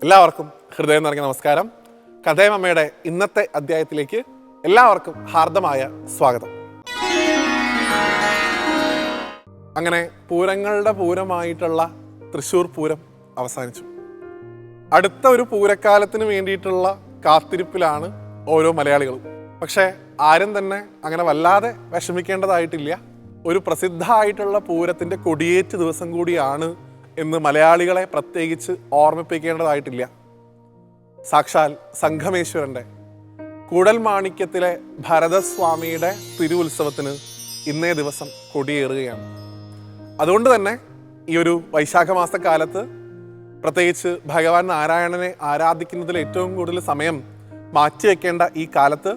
എല്ലാവർക്കും ഹൃദയം നിറഞ്ഞ നമസ്കാരം. കഥയമമ്മയുടെ ഇന്നത്തെ അധ്യായത്തിലേക്ക് എല്ലാവർക്കും ഹാർദമായ സ്വാഗതം. അങ്ങനെ പൂരങ്ങളുടെ പൂരമായിട്ടുള്ള തൃശ്ശൂർ പൂരം അവസാനിച്ചു. അടുത്ത ഒരു പൂരക്കാലത്തിന് വേണ്ടിയിട്ടുള്ള കാത്തിരിപ്പിലാണ് ഓരോ മലയാളികളും. പക്ഷേ ആരും തന്നെ അങ്ങനെ വല്ലാതെ വിഷമിക്കേണ്ടതായിട്ടില്ല. ഒരു പ്രസിദ്ധമായിട്ടുള്ള പൂരത്തിൻ്റെ കൊടിയേറ്റ് ദിവസം കൂടിയാണ് എന്ന് മലയാളികളെ പ്രത്യേകിച്ച് ഓർമ്മിപ്പിക്കേണ്ടതായിട്ടില്ല. സാക്ഷാൽ സംഘമേശ്വരൻ്റെ കൂടൽമാണിക്യത്തിലെ ഭരതസ്വാമിയുടെ തിരുവുത്സവത്തിന് ഇന്നേ ദിവസം കൊടിയേറുകയാണ്. അതുകൊണ്ട് തന്നെ ഈ ഒരു വൈശാഖ മാസക്കാലത്ത് പ്രത്യേകിച്ച് ഭഗവാൻ നാരായണനെ ആരാധിക്കുന്നതിൽ ഏറ്റവും കൂടുതൽ സമയം മാറ്റിവെക്കേണ്ട ഈ കാലത്ത്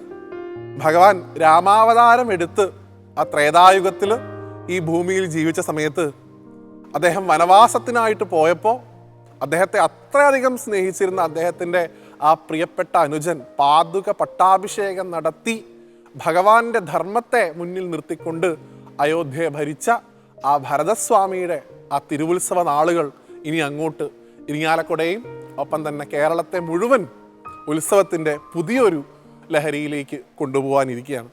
ഭഗവാൻ രാമാവതാരം എടുത്ത് ആ ത്രേതായുഗത്തിൽ ഈ ഭൂമിയിൽ ജീവിച്ച സമയത്ത് അദ്ദേഹം വനവാസത്തിനായിട്ട് പോയപ്പോൾ അദ്ദേഹത്തെ അത്രയധികം സ്നേഹിച്ചിരുന്ന അദ്ദേഹത്തിൻ്റെ ആ പ്രിയപ്പെട്ട അനുജൻ പാതുക പട്ടാഭിഷേകം നടത്തി ഭഗവാന്റെ ധർമ്മത്തെ മുന്നിൽ നിർത്തിക്കൊണ്ട് അയോധ്യയെ ഭരിച്ച ആ ഭരതസ്വാമിയുടെ ആ തിരുവുത്സവ നാളുകൾ ഇനി അങ്ങോട്ട് ഇരിങ്ങാലക്കുടയും ഒപ്പം തന്നെ കേരളത്തെ മുഴുവൻ ഉത്സവത്തിൻ്റെ പുതിയൊരു ലഹരിയിലേക്ക് കൊണ്ടുപോകാനിരിക്കുകയാണ്.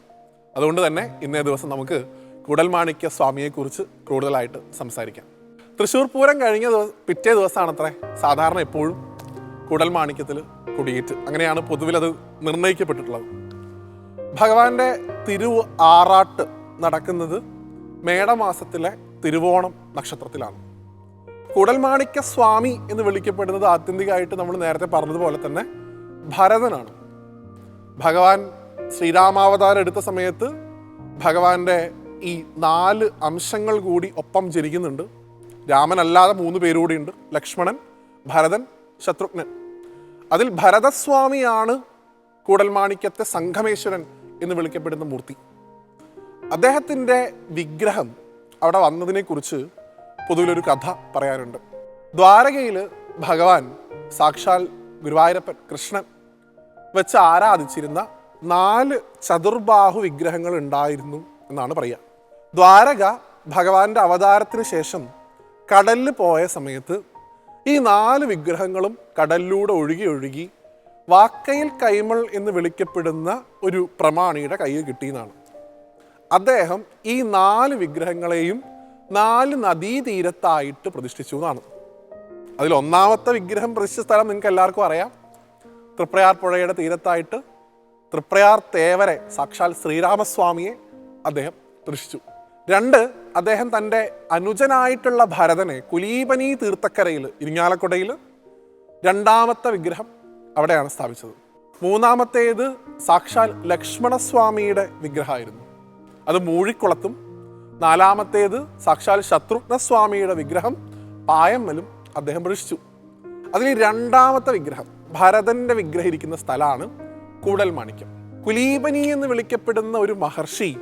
അതുകൊണ്ട് തന്നെ ഇന്നേ ദിവസം നമുക്ക് കൂടൽമാണിക്യ സ്വാമിയെക്കുറിച്ച് കൂടുതലായിട്ട് സംസാരിക്കാം. തൃശ്ശൂർ പൂരം കഴിഞ്ഞ പിറ്റേ ദിവസമാണത്രേ സാധാരണ എപ്പോഴും കൂടൽമാണിക്യത്തിൽ കൊടിയേറ്റ്. അങ്ങനെയാണ് പൊതുവിൽ അത് നിർണയിക്കപ്പെട്ടിട്ടുള്ളത്. ഭഗവാന്റെ ആറാട്ട് നടക്കുന്നത് മേടമാസത്തിലെ തിരുവോണം നക്ഷത്രത്തിലാണ്. കൂടൽമാണിക്യ സ്വാമി എന്ന് വിളിക്കപ്പെടുന്നത് ആത്യന്തികമായിട്ട് നമ്മൾ നേരത്തെ പറഞ്ഞതുപോലെ തന്നെ ഭരതനാണ്. ഭഗവാൻ ശ്രീരാമാവതാരം എടുത്ത സമയത്ത് ഭഗവാന്റെ ഈ 4 അംശങ്ങൾ കൂടി ഒപ്പം ജനിക്കുന്നുണ്ട്. രാമനല്ലാതെ 3 പേരുകൂടിയുണ്ട്: ലക്ഷ്മണൻ, ഭരതൻ, ശത്രുഘ്നൻ. അതിൽ ഭരതസ്വാമിയാണ് കൂടൽമാണിക്യത്തെ സംഘമേശ്വരൻ എന്ന് വിളിക്കപ്പെടുന്ന മൂർത്തി. അദ്ദേഹത്തിൻ്റെ വിഗ്രഹം അവിടെ വന്നതിനെക്കുറിച്ച് പൊതുവിലൊരു കഥ പറയാനുണ്ട്. ദ്വാരകയിൽ ഭഗവാൻ സാക്ഷാൽ ഗുരുവായൂരപ്പൻ കൃഷ്ണൻ വെച്ച് ആരാധിച്ചിരുന്ന 4 ചതുർബാഹു വിഗ്രഹങ്ങൾ ഉണ്ടായിരുന്നു എന്നാണ് പറയുക. ദ്വാരക ഭഗവാന്റെ അവതാരത്തിന് ശേഷം കടലിൽ പോയ സമയത്ത് ഈ 4 വിഗ്രഹങ്ങളും കടലിലൂടെ ഒഴുകി വാക്കയിൽ കൈമൾ എന്ന് വിളിക്കപ്പെടുന്ന ഒരു പ്രമാണിയുടെ കയ്യിൽ കിട്ടിയെന്നാണ്. അദ്ദേഹം ഈ 4 വിഗ്രഹങ്ങളെയും 4 നദീതീരത്തായിട്ട് പ്രതിഷ്ഠിച്ചു എന്നാണ്. അതിൽ ഒന്നാമത്തെ വിഗ്രഹം പ്രതിഷ്ഠിച്ച സ്ഥലം നിങ്ങൾക്ക് എല്ലാവർക്കും അറിയാം. തൃപ്രയാർ പുഴയുടെ തീരത്തായിട്ട് തൃപ്രയാർ തേവരെ സാക്ഷാൽ ശ്രീരാമസ്വാമിയെ അദ്ദേഹം പ്രതിഷ്ഠിച്ചു. 2, അദ്ദേഹം തൻ്റെ അനുജനായിട്ടുള്ള ഭരതനെ കുലീപനി തീർത്ഥക്കരയിൽ ഇരിങ്ങാലക്കുടയിൽ 2ാമത്തെ വിഗ്രഹം അവിടെയാണ് സ്ഥാപിച്ചത്. 3ാമത്തേത് സാക്ഷാൽ ലക്ഷ്മണസ്വാമിയുടെ വിഗ്രഹമായിരുന്നു. അത് മൂഴിക്കുളത്തും. 4ാമത്തേത് സാക്ഷാൽ ശത്രുഘ്നസ്വാമിയുടെ വിഗ്രഹം പായമ്മലും അദ്ദേഹം പ്രതിഷ്ഠിച്ചു. അതിൽ 2ാമത്തെ വിഗ്രഹം ഭരതന്റെ വിഗ്രഹം ഇരിക്കുന്ന സ്ഥലമാണ് കൂടൽമാണിക്യം. കുലീപനി എന്ന് വിളിക്കപ്പെടുന്ന ഒരു മഹർഷി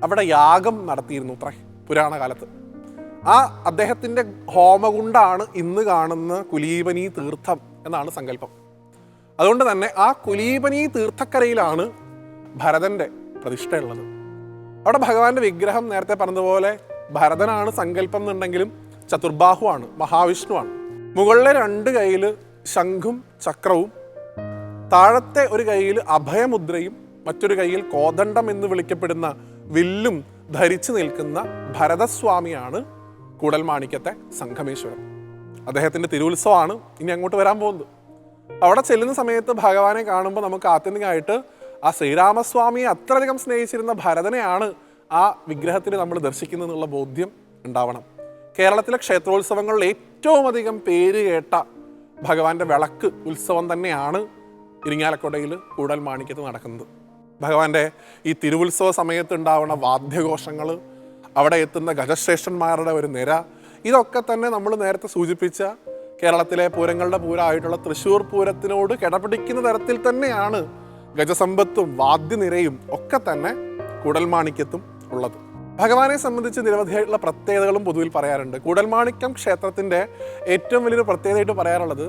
അവിടെ യാഗം നടത്തിയിരുന്നു അത്രേ പുരാണ കാലത്ത്. ആ അദ്ദേഹത്തിൻ്റെ ഹോമകുണ്ടാണ് ഇന്ന് കാണുന്ന കുലീപനി തീർത്ഥം എന്നാണ് സങ്കല്പം. അതുകൊണ്ട് തന്നെ ആ കുലീപനി തീർത്ഥക്കരയിലാണ് ഭരതൻ്റെ പ്രതിഷ്ഠയുള്ളത്. അവിടെ ഭഗവാന്റെ വിഗ്രഹം നേരത്തെ പറഞ്ഞതുപോലെ ഭരതനാണ് സങ്കല്പം എന്നുണ്ടെങ്കിലും ചതുർബാഹുവാണ്, മഹാവിഷ്ണുവാണ്. മുകളിലെ 2 കൈയിൽ ശംഖും ചക്രവും, താഴത്തെ ഒരു കൈയിൽ അഭയമുദ്രയും മറ്റൊരു കൈയിൽ കോദണ്ഡം എന്ന് വിളിക്കപ്പെടുന്ന വില്ലും ധരിച്ചു നിൽക്കുന്ന ഭരതസ്വാമിയാണ് കൂടൽമാണിക്യത്തെ സംഘമേശ്വരൻ. അദ്ദേഹത്തിൻ്റെ തിരുവുത്സവമാണ് ഇനി അങ്ങോട്ട് വരാൻ പോകുന്നത്. അവിടെ ചെല്ലുന്ന സമയത്ത് ഭഗവാനെ കാണുമ്പോൾ നമുക്ക് ആത്യന്തികമായിട്ട് ആ ശ്രീരാമസ്വാമിയെ അത്രയധികം സ്നേഹിച്ചിരുന്ന ഭരതനെയാണ് ആ വിഗ്രഹത്തിൽ നമ്മൾ ദർശിക്കുന്നതെന്നുള്ള ബോധ്യം ഉണ്ടാവണം. കേരളത്തിലെ ക്ഷേത്രോത്സവങ്ങളിൽ ഏറ്റവും അധികം പേര് കേട്ട ഭഗവാന്റെ വിളക്ക് ഉത്സവം തന്നെയാണ് ഇരിങ്ങാലക്കുടയിൽ കൂടൽമാണിക്യത്ത് നടക്കുന്നത്. ഭഗവാന്റെ ഈ തിരുവുത്സവ സമയത്ത് ഉണ്ടാവുന്ന വാദ്യഘോഷങ്ങൾ, അവിടെ എത്തുന്ന ഗജശ്രേഷ്ഠന്മാരുടെ ഒരു നിര, ഇതൊക്കെ തന്നെ നമ്മൾ നേരത്തെ സൂചിപ്പിച്ച കേരളത്തിലെ പൂരങ്ങളുടെ പൂരമായിട്ടുള്ള തൃശ്ശൂർ പൂരത്തിനോട് കിടപിടിക്കുന്ന തരത്തിൽ തന്നെയാണ് ഗജസമ്പത്തും വാദ്യനിരയും ഒക്കെ തന്നെ കൂടൽമാണിക്യത്തും ഉള്ളത്. ഭഗവാനെ സംബന്ധിച്ച് നിരവധിയായിട്ടുള്ള പ്രത്യേകതകളും പൊതുവിൽ പറയാറുണ്ട്. കൂടൽമാണിക്യം ക്ഷേത്രത്തിൻ്റെ ഏറ്റവും വലിയൊരു പ്രത്യേകതയായിട്ട് പറയാറുള്ളത്,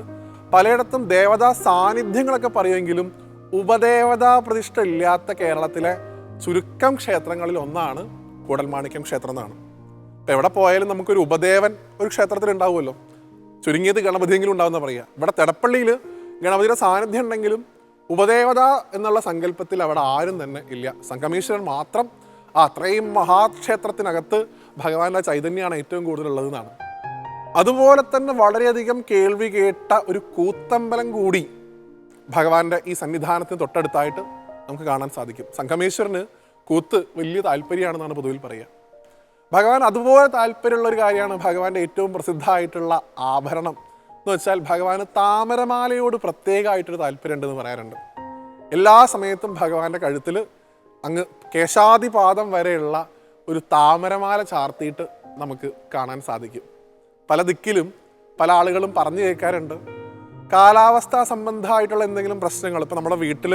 പലയിടത്തും ദേവതാ സാന്നിധ്യങ്ങളൊക്കെ പറയുമെങ്കിലും ഉപദേവതാ പ്രതിഷ്ഠ ഇല്ലാത്ത കേരളത്തിലെ ചുരുക്കം ക്ഷേത്രങ്ങളിൽ ഒന്നാണ് കൂടൽമാണിക്യം ക്ഷേത്രം എന്നാണ്. ഇപ്പം എവിടെ പോയാലും നമുക്കൊരു ഉപദേവൻ ഒരു ക്ഷേത്രത്തിൽ ഉണ്ടാവുമല്ലോ. ചുരുങ്ങിയത് ഗണപതിയെങ്കിലും ഉണ്ടാവുന്ന പറയുക. ഇവിടെ തെടപ്പള്ളിയിൽ ഗണപതിയുടെ സാന്നിധ്യം ഉണ്ടെങ്കിലും ഉപദേവത എന്നുള്ള സങ്കല്പത്തിൽ അവിടെ ആരും തന്നെ ഇല്ല. സംഗമേശ്വരൻ മാത്രം അത്രയും മഹാക്ഷേത്രത്തിനകത്ത് ഭഗവാന്റെ ചൈതന്യമാണ് ഏറ്റവും കൂടുതലുള്ളതെന്നാണ്. അതുപോലെ തന്നെ വളരെയധികം കേൾവി കേട്ട ഒരു കൂത്തമ്പലം കൂടി ഭഗവാന്റെ ഈ സന്നിധാനത്തിന് തൊട്ടടുത്തായിട്ട് നമുക്ക് കാണാൻ സാധിക്കും. സംഗമേശ്വരന് കൂത്ത് വലിയ താല്പര്യമാണെന്നാണ് പൊതുവിൽ പറയുക. ഭഗവാൻ അതുപോലെ താല്പര്യമുള്ള ഒരു കാര്യമാണ് ഭഗവാന്റെ ഏറ്റവും പ്രസിദ്ധമായിട്ടുള്ള ആഭരണം എന്ന് വെച്ചാൽ ഭഗവാന് താമരമാലയോട് പ്രത്യേകമായിട്ടൊരു താല്പര്യം ഉണ്ടെന്ന് പറയാറുണ്ട്. എല്ലാ സമയത്തും ഭഗവാന്റെ കഴുത്തിൽ അങ്ങ് കേശാദിപാദം വരെയുള്ള ഒരു താമരമാല ചാർത്തിയിട്ട് നമുക്ക് കാണാൻ സാധിക്കും. പല ദിക്കിലും പല ആളുകളും പറഞ്ഞു കേൾക്കാറുണ്ട്, കാലാവസ്ഥാ സംബന്ധമായിട്ടുള്ള എന്തെങ്കിലും പ്രശ്നങ്ങൾ, ഇപ്പോൾ നമ്മുടെ വീട്ടിൽ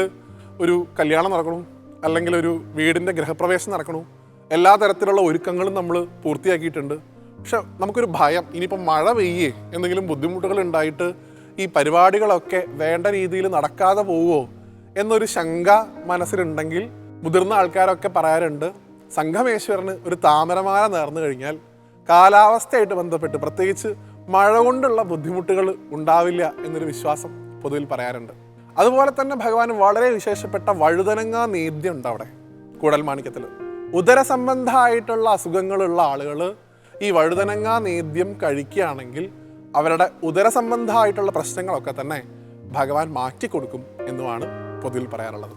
ഒരു കല്യാണം നടക്കണു, അല്ലെങ്കിൽ ഒരു വീടിൻ്റെ ഗൃഹപ്രവേശനം നടക്കണു, എല്ലാ തരത്തിലുള്ള ഒരുക്കങ്ങളും നമ്മൾ പൂർത്തിയാക്കിയിട്ടുണ്ട്. പക്ഷെ നമുക്കൊരു ഭയം, ഇനിയിപ്പോൾ മഴ പെയ്യേ എന്തെങ്കിലും ബുദ്ധിമുട്ടുകൾ ഉണ്ടായിട്ട് ഈ പരിപാടികളൊക്കെ വേണ്ട രീതിയിൽ നടക്കാതെ പോവുമോ എന്നൊരു ശങ്ക മനസ്സിലുണ്ടെങ്കിൽ മുതിർന്ന ആൾക്കാരൊക്കെ പറയാറുണ്ട്, സംഗമേശ്വരന് ഒരു താമരമാല നേർന്നു കഴിഞ്ഞാൽ കാലാവസ്ഥയായിട്ട് ബന്ധപ്പെട്ട് പ്രത്യേകിച്ച് മഴ കൊണ്ടുള്ള ബുദ്ധിമുട്ടുകൾ ഉണ്ടാവില്ല എന്നൊരു വിശ്വാസം പൊതുവിൽ പറയാറുണ്ട്. അതുപോലെ തന്നെ ഭഗവാൻ വളരെ വിശേഷപ്പെട്ട വഴുതനങ്ങ നേദ്യം ഉണ്ട് അവിടെ കൂടൽമാണിക്യത്തിൽ. ഉദരസംബന്ധമായിട്ടുള്ള അസുഖങ്ങളുള്ള ആളുകൾ ഈ വഴുതനങ്ങ നേദ്യം കഴിക്കുകയാണെങ്കിൽ അവരുടെ ഉദരസംബന്ധമായിട്ടുള്ള പ്രശ്നങ്ങളൊക്കെ തന്നെ ഭഗവാൻ മാറ്റിക്കൊടുക്കും എന്നുമാണ് പൊതുവിൽ പറയാറുള്ളത്.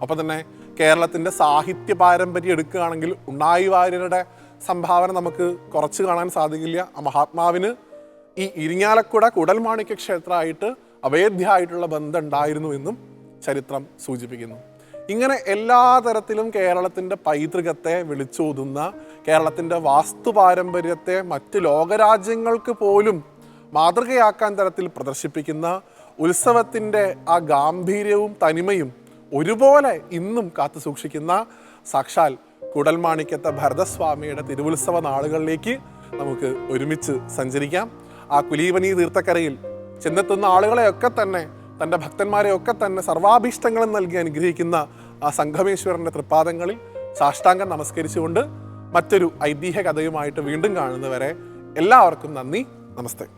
ഒപ്പം തന്നെ കേരളത്തിൻ്റെ സാഹിത്യ പാരമ്പര്യം എടുക്കുകയാണെങ്കിൽ ഉണ്ണായി വാര്യരുടെ സംഭാവന നമുക്ക് കുറച്ച് കാണാൻ സാധിക്കില്ല. ആ മഹാത്മാവിന് ഈ ഇരിങ്ങാലക്കുട കുടൽമാണിക്യ ക്ഷേത്രമായിട്ട് അഭേദ്യമായിട്ടുള്ള ബന്ധം ഉണ്ടായിരുന്നു എന്നും ചരിത്രം സൂചിപ്പിക്കുന്നു. ഇങ്ങനെ എല്ലാ തരത്തിലും കേരളത്തിൻ്റെ പൈതൃകത്തെ വിളിച്ചോതുന്ന, കേരളത്തിൻ്റെ വാസ്തു പാരമ്പര്യത്തെ മറ്റ് ലോകരാജ്യങ്ങൾക്ക് പോലും മാതൃകയാക്കാൻ തരത്തിൽ പ്രദർശിപ്പിക്കുന്ന ഉത്സവത്തിൻ്റെ ആ ഗാംഭീര്യവും തനിമയും ഒരുപോലെ ഇന്നും കാത്തു സൂക്ഷിക്കുന്ന സാക്ഷാൽ കുടൽമാണിക്യത്തെ ഭരതസ്വാമിയുടെ തിരുവുത്സവ നാളുകളിലേക്ക് നമുക്ക് ഒരുമിച്ച് സഞ്ചരിക്കാം. ആ കുലീപനി തീർത്ഥക്കരയിൽ ചെന്നെത്തുന്ന ആളുകളെയൊക്കെ തന്നെ, തൻ്റെ ഭക്തന്മാരെയൊക്കെ തന്നെ സർവാഭീഷ്ടങ്ങളും നൽകി അനുഗ്രഹിക്കുന്ന ആ സംഗമേശ്വരൻ്റെ തൃപ്പാദങ്ങളിൽ സാഷ്ടാംഗം നമസ്കരിച്ചുകൊണ്ട് മറ്റൊരു ഐതിഹ്യ കഥയുമായിട്ട് വീണ്ടും കാണുന്നവരെ എല്ലാവർക്കും നന്ദി, നമസ്തേ.